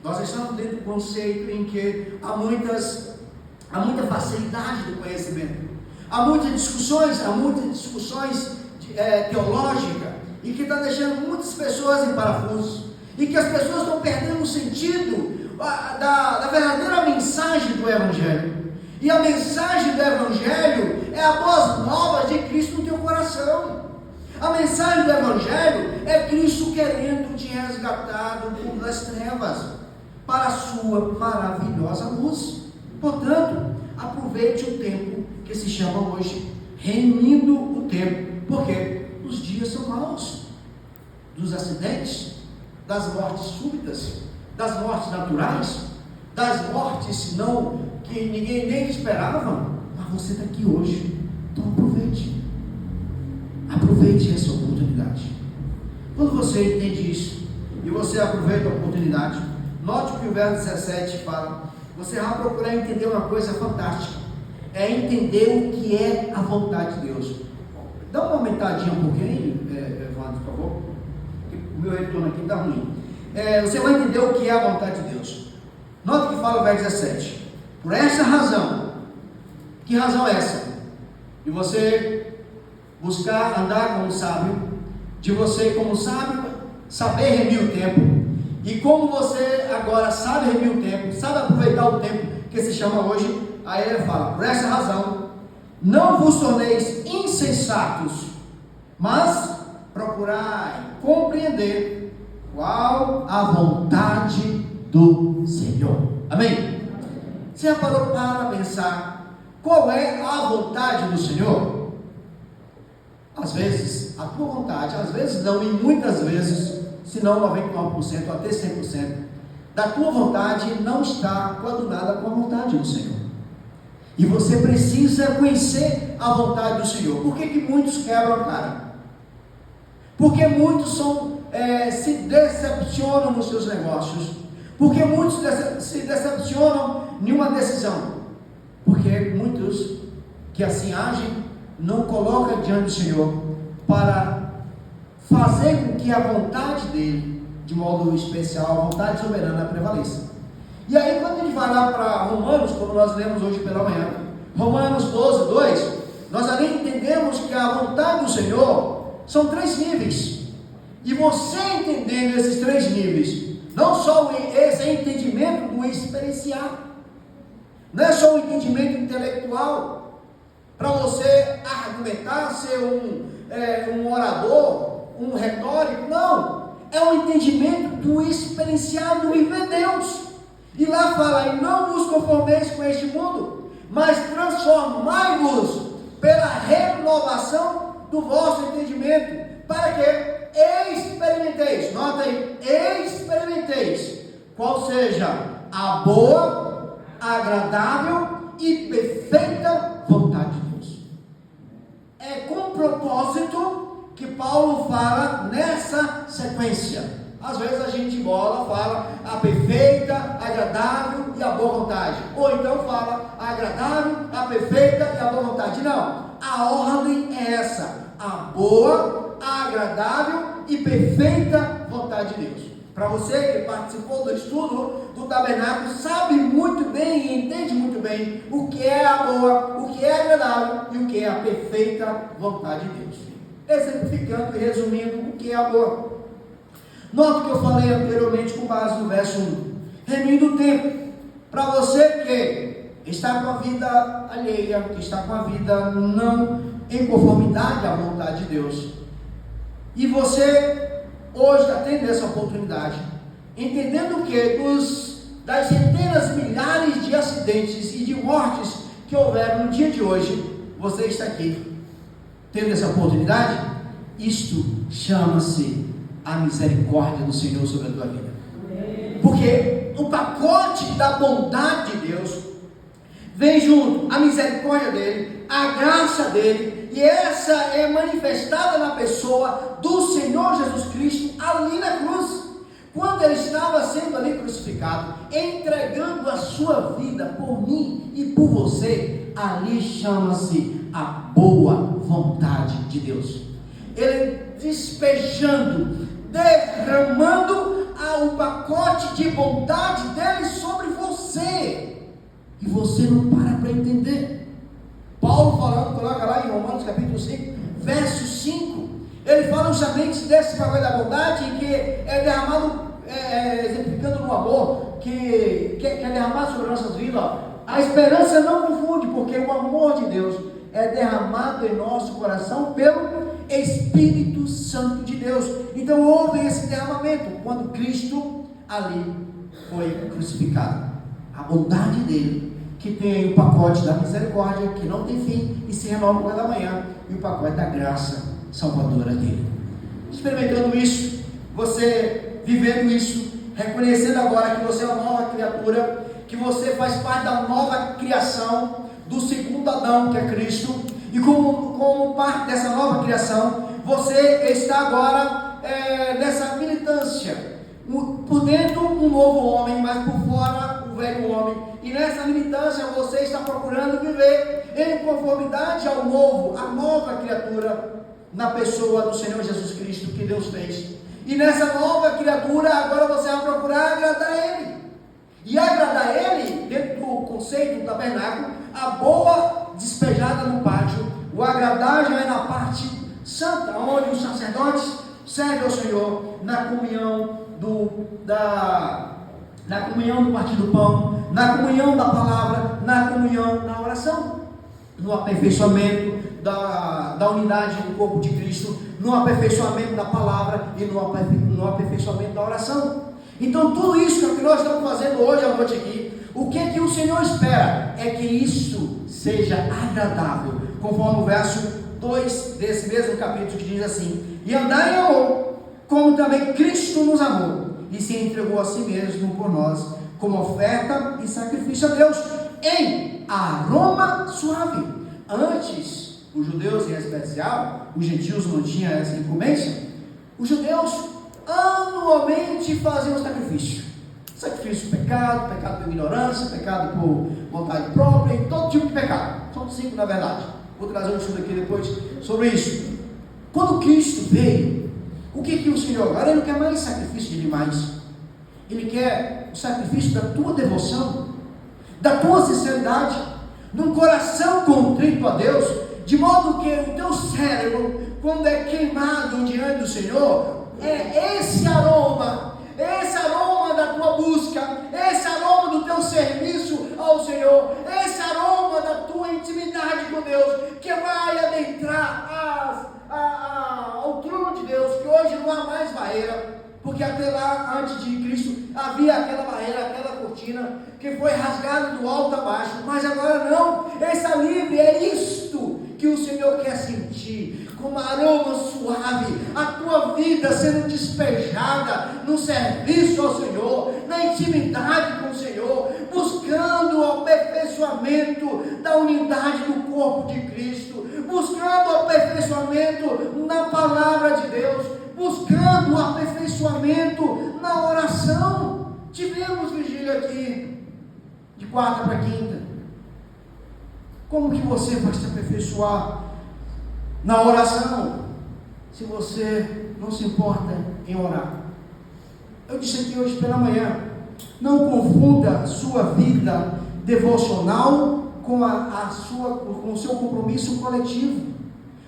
Nós estamos dentro do conceito em que há muita facilidade do conhecimento, há muitas discussões teológicas, e que está deixando muitas pessoas em parafusos, e que as pessoas estão perdendo o sentido da verdadeira mensagem do Evangelho. E a mensagem do Evangelho é a boas novas de Cristo no teu coração. A mensagem do Evangelho é Cristo querendo te resgatar do mundo das trevas para a sua maravilhosa luz. Portanto, aproveite o tempo que se chama hoje, remindo o tempo, porque os dias são maus, dos acidentes, das mortes súbitas, das mortes naturais, das mortes que ninguém nem esperava. Mas você está aqui hoje, então aproveite essa oportunidade. Quando você entende isso e você aproveita a oportunidade, note que o verso 17 fala: você vai procurar entender uma coisa fantástica, é entender o que é a vontade de Deus. Dá uma aumentadinha um pouquinho, Evandro, por favor, o meu retorno aqui está ruim. Você vai entender o que é a vontade de Deus. Note que fala o verso 17: por essa razão. Que razão é essa? De você buscar andar como sábio, de você como sábio saber remir o tempo, e como você agora sabe remir o tempo, sabe aproveitar o tempo que se chama hoje. Aí ele fala: por essa razão, não vos torneis insensatos, mas procurai compreender qual a vontade do Senhor. Amém? Você já parou para pensar qual é a vontade do Senhor? Às vezes a tua vontade, às vezes não, e muitas vezes, se não 99% ou até 100%, da tua vontade não está coadunada com a vontade do Senhor. E você precisa conhecer a vontade do Senhor. Por que muitos quebram a cara? Porque muitos se decepcionam nos seus negócios. Porque muitos se decepcionam em uma decisão. Porque muitos que assim agem não colocam diante do Senhor para fazer com que a vontade dele, de modo especial, a vontade soberana, prevaleça. E aí, quando a gente vai lá para Romanos, como nós lemos hoje pela manhã, Romanos 12, 2, nós ali entendemos que a vontade do Senhor são 3 níveis. E você entendendo esses 3 níveis, não só esse entendimento do experienciar, não é só um entendimento intelectual, para você argumentar, ser um orador, um retórico, não, é um entendimento do experienciar, do viver Deus. E lá fala: e não vos conformeis com este mundo, mas transformai-vos pela renovação do vosso entendimento, para que experimenteis, nota aí, experimenteis, qual seja a boa, agradável e perfeita vontade de Deus. É com propósito que Paulo fala nessa sequência. Às vezes a gente fala a perfeita, agradável e a boa vontade. Ou então fala a agradável, a perfeita e a boa vontade. Não, a ordem é essa: a boa, a agradável e perfeita vontade de Deus. Para você que participou do estudo do tabernáculo, sabe muito bem e entende muito bem o que é a boa, o que é agradável e o que é a perfeita vontade de Deus. Exemplificando e resumindo o que é a boa. Nota que eu falei anteriormente com base no verso 1. Remindo o tempo. Para você que está com a vida alheia, que está com a vida não em conformidade à vontade de Deus, e você hoje está tendo essa oportunidade, entendendo que das centenas de milhares de acidentes e de mortes que houveram no dia de hoje, você está aqui tendo essa oportunidade. Isto chama-se a misericórdia do Senhor sobre a tua vida. Porque o pacote da bondade de Deus vem junto a misericórdia dele, a graça dele, e essa é manifestada na pessoa do Senhor Jesus Cristo ali na cruz, quando ele estava sendo ali crucificado, entregando a sua vida por mim e por você. Ali chama-se a boa vontade de Deus. Ele despejando, derramando o pacote de bondade e você não para entender. Paulo falando, coloca lá em Romanos capítulo 5, verso 5, ele fala justamente desse bagulho da bondade que é derramado, exemplificando no amor, que é derramado sobre nossas vidas. A esperança não confunde, porque o amor de Deus é derramado em nosso coração pelo Espírito Santo de Deus. Então houve esse derramamento quando Cristo ali foi crucificado. A bondade dele, que tem aí o pacote da misericórdia, que não tem fim e se renova cada manhã, e o pacote da graça salvadora dele. Experimentando isso, você vivendo isso, reconhecendo agora que você é uma nova criatura, que você faz parte da nova criação, do segundo Adão, que é Cristo, e como parte dessa nova criação, você está agora nessa militância, por dentro um novo homem, mas por fora um velho homem, e nessa militância você está procurando viver em conformidade ao novo, a nova criatura, na pessoa do Senhor Jesus Cristo que Deus fez. E nessa nova criatura agora você vai procurar agradar a Ele. E agradar a Ele, dentro do conceito do tabernáculo, a boa despejada no pátio, o agradar já é na parte santa, onde os sacerdotes servem ao Senhor na comunhão na comunhão do partir do pão, na comunhão da palavra, na comunhão da oração, no aperfeiçoamento da unidade do corpo de Cristo, no aperfeiçoamento da palavra e no aperfeiçoamento da oração. Então tudo isso que nós estamos fazendo hoje à noite aqui, o que o Senhor espera é que isso seja agradável, conforme o verso 2 desse mesmo capítulo, que diz assim: e andar em amor, como também Cristo nos amou e se entregou a si mesmo por nós, como oferta e sacrifício a Deus, em aroma suave. Antes, os judeus em especial, os gentios não tinham essa incumbência. Os judeus anualmente faziam sacrifício por pecado, pecado por ignorância, pecado por vontade própria, e todo tipo de pecado. São 5 na verdade. Vou trazer um estudo aqui depois sobre isso. Quando Cristo veio, o que o Senhor agora? Ele não quer mais sacrifício de demais. Ele quer o sacrifício da tua devoção, da tua sinceridade, num coração contrito a Deus, de modo que o teu cérebro, quando é queimado diante do Senhor, é esse aroma da tua busca, esse aroma do teu serviço ao Senhor, esse aroma da tua intimidade com Deus, que vai adentrar ao trono de Deus, que hoje não há mais barreira, porque até lá, antes de Cristo, havia aquela barreira, aquela cortina, que foi rasgada do alto a baixo, mas agora não, está livre. É isto que o Senhor quer sentir, como aroma suave, a tua vida sendo despejada no serviço ao Senhor, na intimidade com o Senhor, buscando o aperfeiçoamento da unidade do corpo de Cristo, buscando o aperfeiçoamento na palavra de Deus, buscando o aperfeiçoamento na oração. Tivemos vigília aqui, de quarta para quinta. Como que você vai se aperfeiçoar na oração, se você não se importa em orar? Eu disse aqui hoje pela manhã, não confunda sua vida devocional com o seu compromisso coletivo.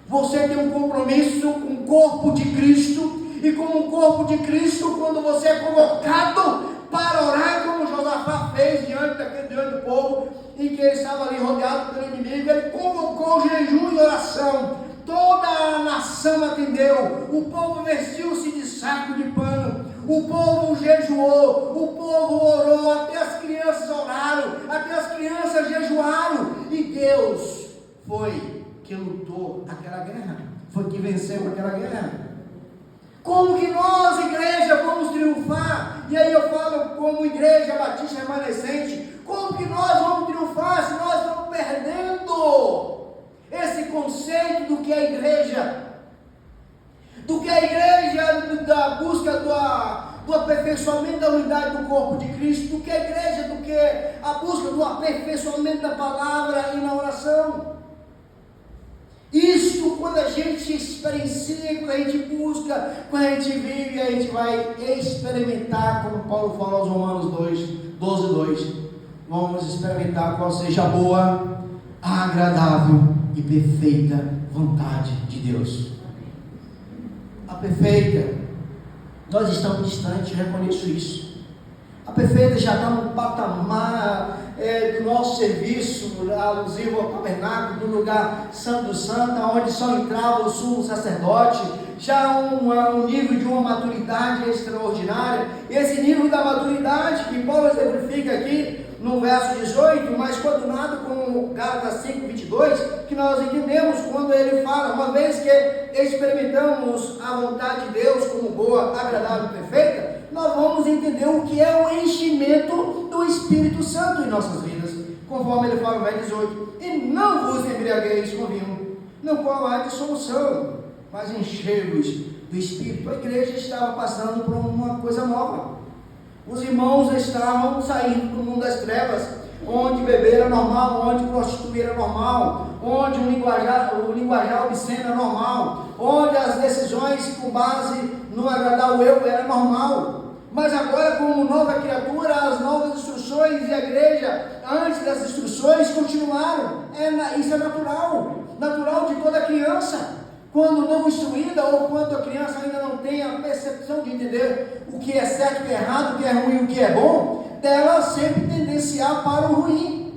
Você tem um compromisso com o corpo de Cristo, e como o corpo de Cristo, quando você é convocado para orar, como Josafá fez diante do povo, em que ele estava ali rodeado pelo inimigo, ele convocou jejum e oração. Toda a nação atendeu, o povo vestiu-se de saco de pano, o povo jejuou, o povo orou, até as crianças oraram, até as crianças jejuaram, e Deus foi que lutou aquela guerra, foi que venceu aquela guerra. Como que nós, igreja, vamos triunfar? E aí eu falo como igreja batista remanescente, como que nós vamos triunfar se nós estamos perdendo esse conceito do que é igreja? Do que é igreja, da busca do aperfeiçoamento da unidade do corpo de Cristo, do que é igreja, do que a busca do aperfeiçoamento da palavra e na oração. Isto, quando a gente experiencia, quando a gente busca, quando a gente vive, a gente vai experimentar, como Paulo fala aos Romanos 12:2, vamos experimentar qual seja a boa, agradável e perfeita vontade de Deus. A perfeita, nós estamos distantes, reconheço isso. A perfeita já está no patamar do nosso serviço, alusivo ao tabernáculo, do lugar santo do santo, onde só entrava o sumo sacerdote, já um nível de uma maturidade extraordinária. Esse nível da maturidade que Paulo exemplifica aqui no verso 18, mas coordenado com Gálatas 5:22, que nós entendemos quando ele fala, uma vez que experimentamos a vontade de Deus como boa, agradável e perfeita, nós vamos entender o que é o enchimento do Espírito Santo em nossas vidas, conforme ele fala no verso 18, e não vos embriagueis com vinho, no qual há dissolução, mas enchei-vos do Espírito. A igreja estava passando por uma coisa nova. Os irmãos estavam saindo do mundo das trevas, onde beber era normal, onde prostituir era normal, onde o linguajar obsceno era normal, onde as decisões com base no agradar o eu era normal. Mas agora, como nova criatura, as novas instruções e a igreja, antes das instruções, continuaram. Isso é natural de toda criança. Quando não instruída, ou quando a criança ainda não tem a percepção de entender o que é certo, o que é errado, o que é ruim, o que é bom, dela sempre tendenciar para o ruim.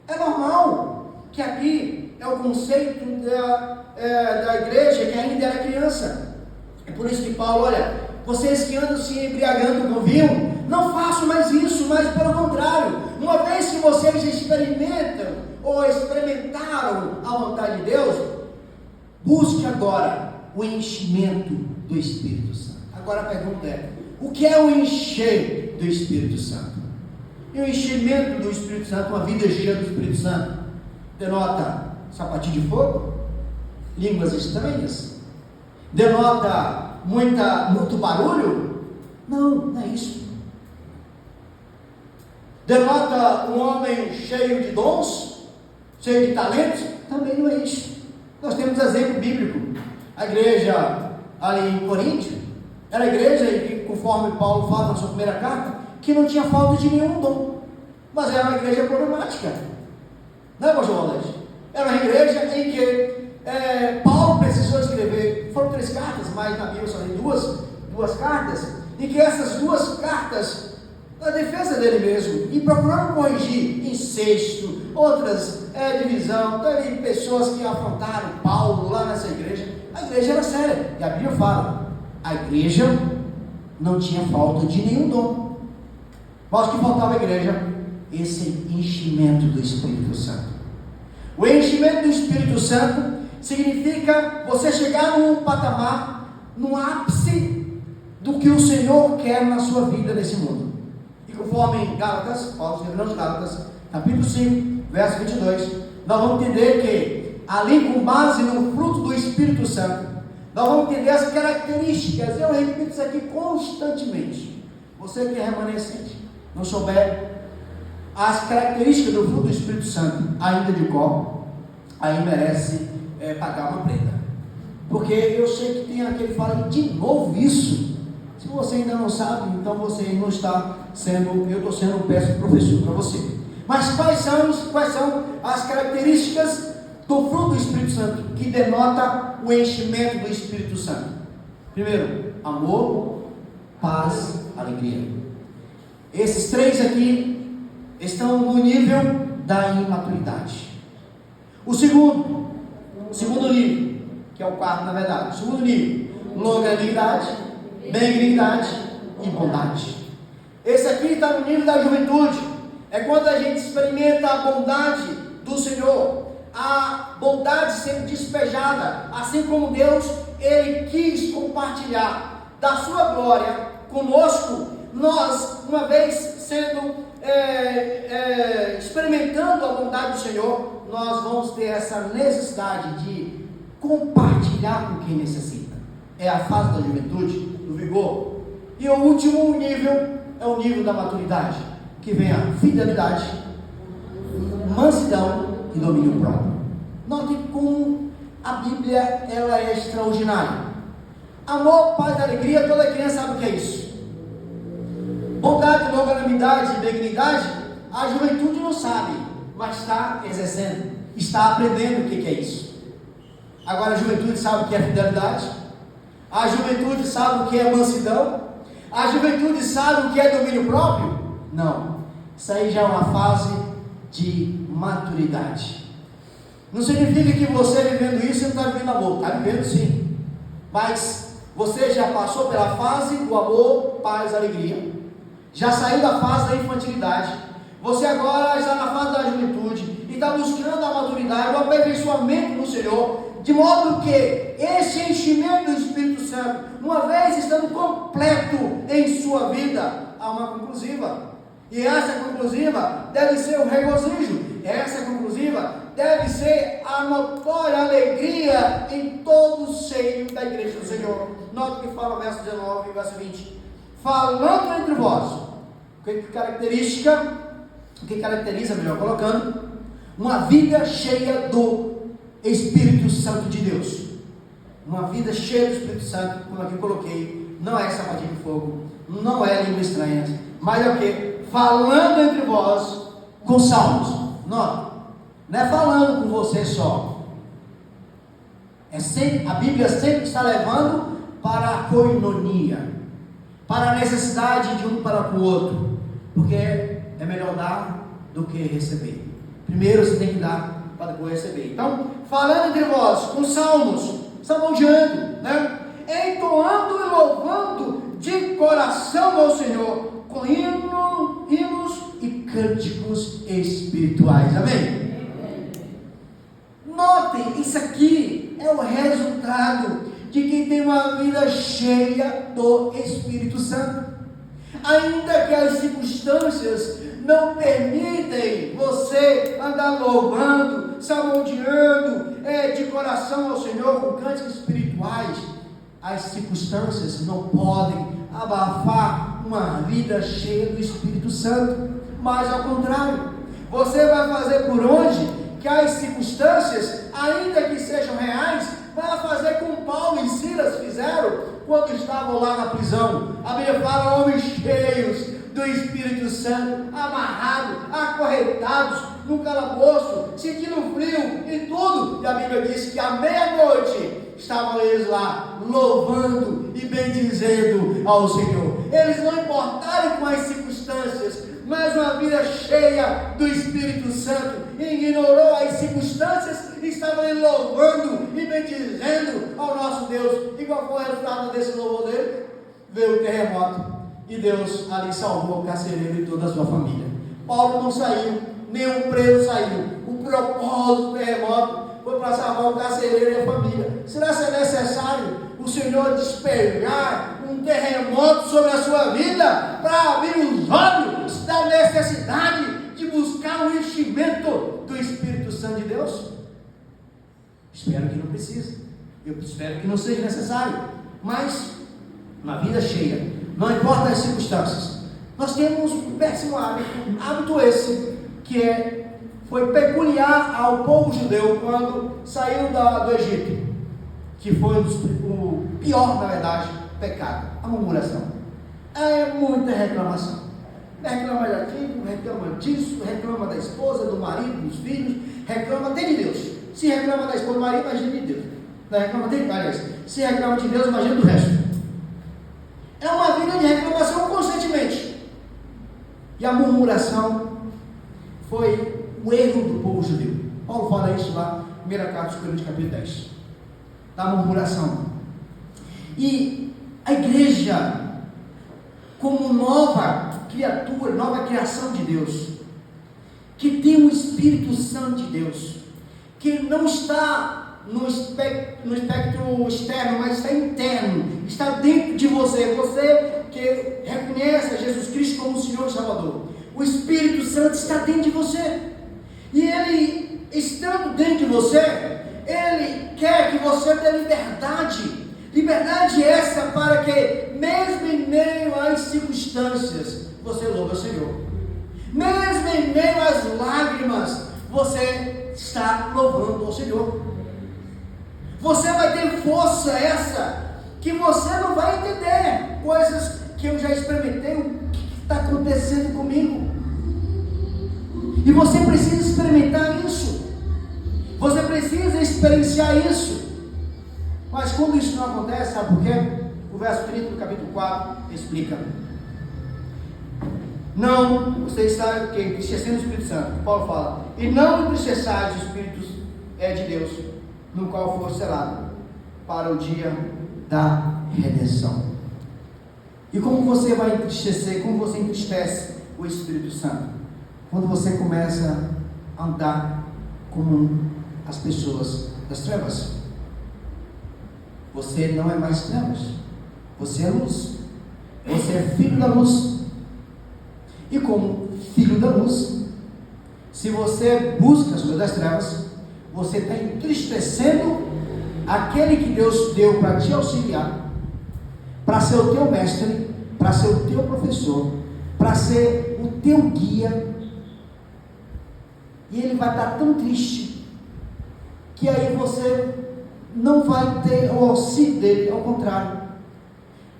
É normal, que aqui é o conceito da igreja que ainda era criança. É por isso que Paulo, olha, vocês que andam se embriagando com vinho, não façam mais isso, mas pelo contrário, uma vez que vocês experimentam ou experimentaram a vontade de Deus, busque agora o enchimento do Espírito Santo. Agora a pergunta é, o que é o encher do Espírito Santo? E o enchimento do Espírito Santo, uma vida cheia do Espírito Santo, denota sapatinho de fogo, línguas estranhas, denota muito barulho? Não é isso. Denota um homem cheio de dons, cheio de talentos? Também não é isso. Nós temos exemplo bíblico. A igreja ali em Coríntio era a igreja que, conforme Paulo fala na sua primeira carta, que não tinha falta de nenhum dom, mas era uma igreja problemática, não é, pastor Wallace? Era uma igreja em que Paulo precisou escrever, foram 3 cartas, mas na Bíblia só tem duas cartas, em que essas 2 cartas, na defesa dele mesmo, e procurando corrigir incesto, outras divisão, teve pessoas que afrontaram Paulo lá nessa igreja. A igreja era séria, e a Bíblia fala, a igreja não tinha falta de nenhum dom, mas o que faltava à igreja? Esse enchimento do Espírito Santo. O enchimento do Espírito Santo significa você chegar num patamar, no ápice do que o Senhor quer na sua vida nesse mundo. E conforme em Gálatas, Paulo escreveu nos Gálatas, capítulo 5, verso 22, nós vamos entender que ali, com base no fruto do Espírito Santo, nós vamos entender as características. Eu repito isso aqui constantemente. Você que é remanescente, não souber as características do fruto do Espírito Santo ainda de cor, aí merece pagar uma prenda. Porque eu sei que tem aquele que fala de novo isso. Se você ainda não sabe, então você não está sendo, eu estou sendo um péssimo professor para você. Mas quais são as características do fruto do Espírito Santo que denota o enchimento do Espírito Santo? Primeiro, amor, paz, alegria. Esses 3 aqui estão no nível da imaturidade. O segundo nível, que é o 4 na verdade, o segundo nível, longanimidade, benignidade e bondade. Esse aqui está no nível da juventude. É quando a gente experimenta a bondade do Senhor, a bondade sendo despejada, assim como Deus, Ele quis compartilhar da sua glória conosco. Nós, uma vez sendo, experimentando a bondade do Senhor, nós vamos ter essa necessidade de compartilhar com quem necessita. É a fase da juventude, do vigor. E o último nível é o nível da maturidade, que vem a fidelidade, mansidão e domínio próprio. Note como a Bíblia ela é extraordinária. Amor, paz e alegria, toda criança sabe o que é isso. Bondade, longanimidade e benignidade, A juventude não sabe, mas está exercendo, está aprendendo o que é isso. Agora a juventude sabe o que é fidelidade, a juventude sabe o que é mansidão, a juventude sabe o que é domínio próprio? Não, isso aí já é uma fase de maturidade. Não significa que você vivendo isso, você não está vivendo amor, está vivendo sim, mas você já passou pela fase do amor, paz, alegria, já saiu da fase da infantilidade, você agora está na fase da juventude e está buscando a maturidade, o aperfeiçoamento no Senhor, de modo que esse enchimento do Espírito Santo, uma vez estando completo em sua vida, há uma conclusiva, e essa conclusiva deve ser o regozijo, essa conclusiva deve ser a notória alegria em todo o seio da igreja do Senhor. Nota o que fala o verso 19 e o verso 20, falando entre vós, o que caracteriza, melhor colocando, uma vida cheia do Espírito Santo de Deus. Uma vida cheia do Espírito Santo, como aqui coloquei, não é sapatinho de fogo, não é língua estranha, mas é o que? Falando entre vós com salmos. Não é falando com você só. A Bíblia sempre está levando para a koinonia, para a necessidade de um para com o outro, porque é melhor dar do que receber. Primeiro você tem que dar para depois receber. Então, falando entre vós com salmos, salmodiando, entoando e louvando de coração ao Senhor, com hinos e cânticos espirituais. Amém? Notem, isso aqui é o resultado de quem tem uma vida cheia do Espírito Santo. Ainda que as circunstâncias não permitem você andar louvando, salmodiando de coração ao Senhor com cânticos espirituais, as circunstâncias não podem abafar uma vida cheia do Espírito Santo, mas ao contrário, você vai fazer por onde que as circunstâncias, ainda que sejam reais, vai fazer como Paulo e Silas fizeram quando estavam lá na prisão. A Bíblia fala, homens cheios do Espírito Santo, amarrados, acorrentados no calabouço, sentindo frio e tudo, e a Bíblia diz que à meia-noite estavam eles lá, louvando e bendizendo ao Senhor. Eles não importaram com as circunstâncias, mas uma vida cheia do Espírito Santo, ignorou as circunstâncias e estavam ali louvando e bendizendo ao nosso Deus. E qual foi o resultado desse louvor dele? Veio o terremoto, e Deus ali salvou o carcereiro e toda a sua família. Paulo não saiu, nenhum preso saiu. O propósito do terremoto foi para salvar o carcereiro e a família. Será que é necessário o Senhor despejar um terremoto sobre a sua vida para abrir os olhos da necessidade de buscar o enchimento do Espírito Santo de Deus? Espero que não precise, eu espero que não seja necessário, mas uma vida cheia, não importa as circunstâncias. Nós temos um péssimo hábito esse, que foi peculiar ao povo judeu quando saiu do Egito, que foi o pior, na verdade, pecado, a murmuração. É muita reclamação, reclama daquilo, reclama disso, reclama da esposa, do marido, dos filhos, reclama até de Deus. Se reclama da esposa do marido, imagina de Deus. Não reclama até de Deus. Se reclama de Deus, imagina do resto. É uma vida de reclamação constantemente. E a murmuração foi o erro do povo judeu. Paulo fala isso lá, 1 carta aos Coríntios, capítulo 10. Da murmuração. E a igreja, como nova criatura, nova criação de Deus, que tem o Espírito Santo de Deus, que não está no espectro externo, mas está interno, está dentro de você, você que reconhece a Jesus Cristo como o Senhor e Salvador. O Espírito Santo está dentro de você, e Ele, estando dentro de você, Ele quer que você tenha liberdade essa para que, mesmo em meio às circunstâncias, você louve o Senhor, mesmo em meio às lágrimas, você está louvando ao Senhor. Você vai ter força essa, que você não vai entender coisas que eu já experimentei. O que está acontecendo comigo? E você precisa experimentar isso. Você precisa experienciar isso. Mas quando isso não acontece, sabe por quê? O verso 30 do capítulo 4 explica. Não, você está entristecendo o Espírito Santo. Paulo fala, e não entristeçais o Espírito de Deus, no qual for selado para o dia da redenção. E como você vai entristecer, como você entristece o Espírito Santo? Quando você começa a andar como as pessoas das trevas. Você não é mais trevas, você é luz, você é filho da luz. E como filho da luz, se você busca as coisas das trevas, você está entristecendo aquele que Deus deu para te auxiliar, para ser o teu mestre, para ser o teu professor, para ser o teu guia. E ele vai estar tão triste, que aí você não vai ter o auxílio dele, ao contrário.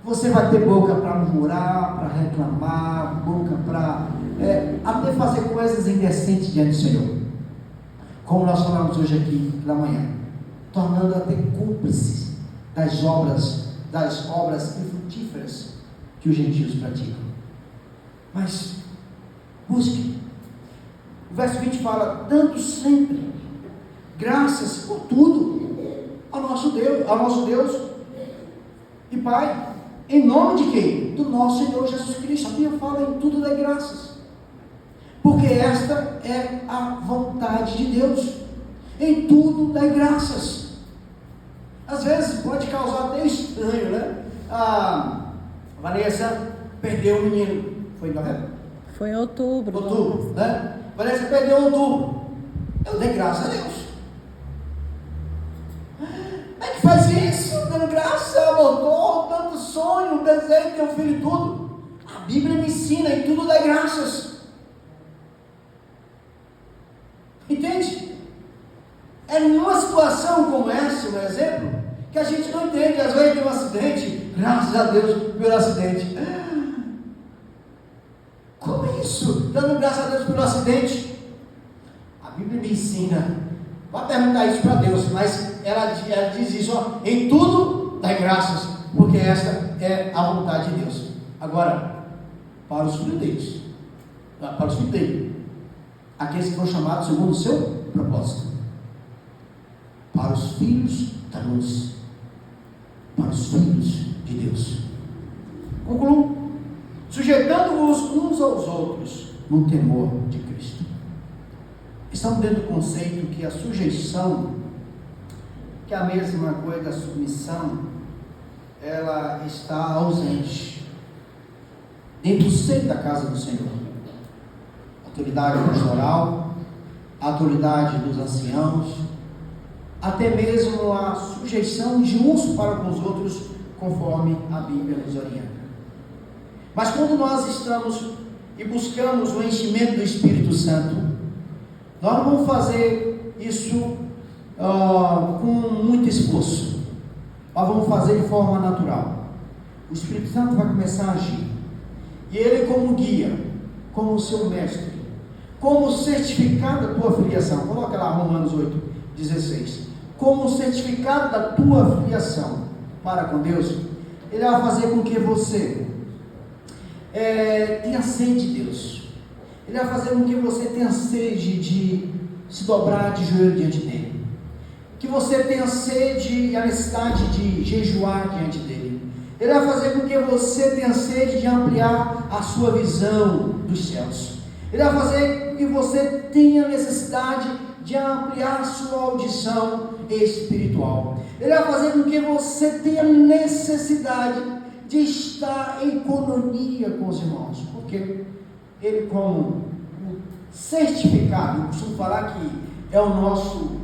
Você vai ter boca para murmurar, para reclamar, boca para até fazer coisas indecentes diante do Senhor. Como nós falamos hoje aqui pela manhã, tornando até cúmplices das obras infrutíferas que os gentios praticam. Mas busque. O verso 20 fala, dando sempre graças por tudo ao nosso Deus e Pai, em nome de quem? Do nosso Senhor Jesus Cristo. A Bíblia fala em tudo dai graças, porque esta é a vontade de Deus. Em tudo dai graças. Às vezes pode causar até estranho, né? A Vanessa perdeu o menino, foi em novembro? Foi em outubro. Outubro, né? Vanessa perdeu em outubro. Eu dei graças a Deus. Como é que faz isso? Dando graça, amor, tanto sonho, desejo, ter um filho e tudo. A Bíblia me ensina, em tudo dá graças. Entende? É numa situação como essa, um exemplo, que a gente não entende. Às vezes tem um acidente, graças a Deus pelo acidente. Como é isso? Dando graças a Deus pelo acidente. A Bíblia me ensina. Vai perguntar isso para Deus, mas ela diz isso, ó, em tudo dai graças, porque esta é a vontade de Deus. Agora, para os filhos dele, aqueles que foram chamados segundo o seu propósito, para os filhos da luz, para os filhos de Deus. Concluo, sujeitando-vos uns aos outros no temor de Cristo. Estamos dentro do conceito que a sujeição, que é a mesma coisa da submissão, ela está ausente dentro do seio da casa do Senhor. Autoridade pastoral, autoridade dos anciãos, até mesmo a sujeição de uns para com os outros, conforme a Bíblia nos orienta. Mas quando nós estamos e buscamos o enchimento do Espírito Santo, nós não vamos fazer isso com muito esforço, nós vamos fazer de forma natural. O Espírito Santo vai começar a agir, e ele, como guia, como o seu mestre, como certificado da tua filiação, coloca lá Romanos 8:16, como certificado da tua filiação para com Deus, ele vai fazer com que você tenha sede de Deus. Ele vai fazer com que você tenha sede de se dobrar de joelho diante dele, que você tenha sede e a necessidade de jejuar diante dele. Ele vai fazer com que você tenha sede de ampliar a sua visão dos céus. Ele vai fazer com que você tenha necessidade de ampliar a sua audição espiritual. Ele vai fazer com que você tenha necessidade de estar em coinonia com os irmãos, porque ele, como certificado, eu costumo falar que é o nosso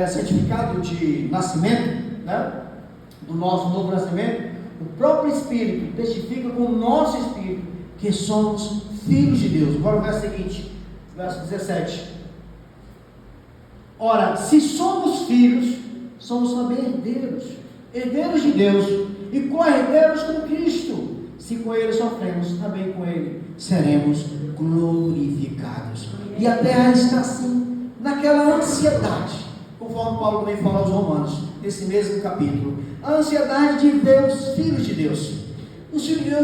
certificado de nascimento, né? Do nosso novo nascimento, o próprio Espírito testifica com o nosso Espírito que somos filhos de Deus. Agora o verso seguinte, verso 17. Ora, se somos filhos, somos também herdeiros, herdeiros de Deus e co-herdeiros com Cristo, Se com Ele sofremos, também com Ele seremos glorificados. E a terra está assim, naquela ansiedade, conforme Paulo também fala aos Romanos, nesse mesmo capítulo. A ansiedade de ver os filhos de Deus,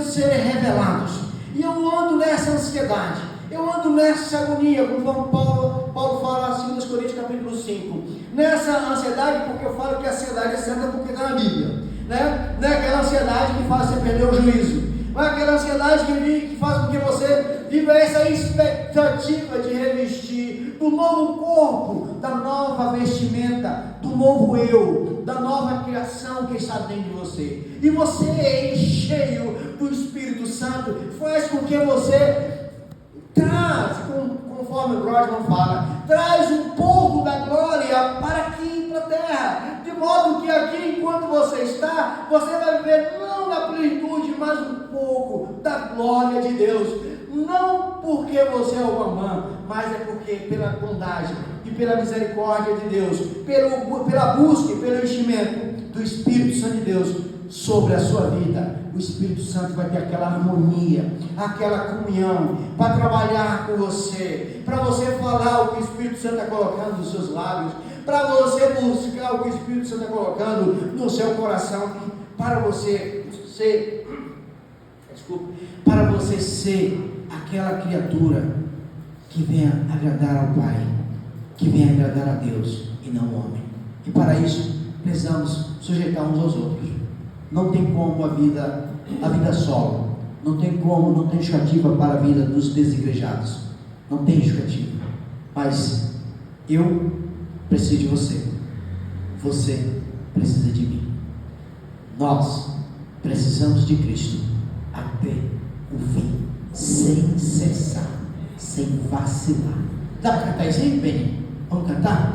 serem revelados. E eu ando nessa ansiedade, eu ando nessa agonia, conforme Paulo fala em 2 Coríntios capítulo 5. Nessa ansiedade, porque eu falo que a ansiedade é santa porque está na Bíblia, né? Não é aquela ansiedade que faz você perder o juízo, não é aquela ansiedade que faz com que você viva essa expectativa de revestir do novo corpo, da nova vestimenta, do novo eu, da nova criação que está dentro de você. E você, cheio do Espírito Santo, faz com que você traz, conforme o Rodman fala, traz um pouco da glória para aqui, para a terra, de modo que aqui, enquanto você está, você vai viver não na plenitude, mas um pouco da glória de Deus. Não porque você é o bambam, mas é porque pela bondade e pela misericórdia de Deus, pela busca e pelo enchimento do Espírito Santo de Deus sobre a sua vida, o Espírito Santo vai ter aquela harmonia, aquela comunhão, para trabalhar com você, para você falar o que o Espírito Santo está colocando nos seus lábios, para você buscar o que o Espírito Santo está colocando no seu coração, para você ser, para você ser aquela criatura que venha agradar ao Pai, que venha agradar a Deus e não ao homem. E para isso precisamos sujeitar uns aos outros. Não tem como a vida solo, não tem justificativa para a vida dos desigrejados, não tem justificativa. Mas eu preciso de você, você precisa de mim. Nós precisamos de Cristo até o fim, sem cessar, sem vacilar. Dá para cantar isso aí, Beni? Vamos cantar?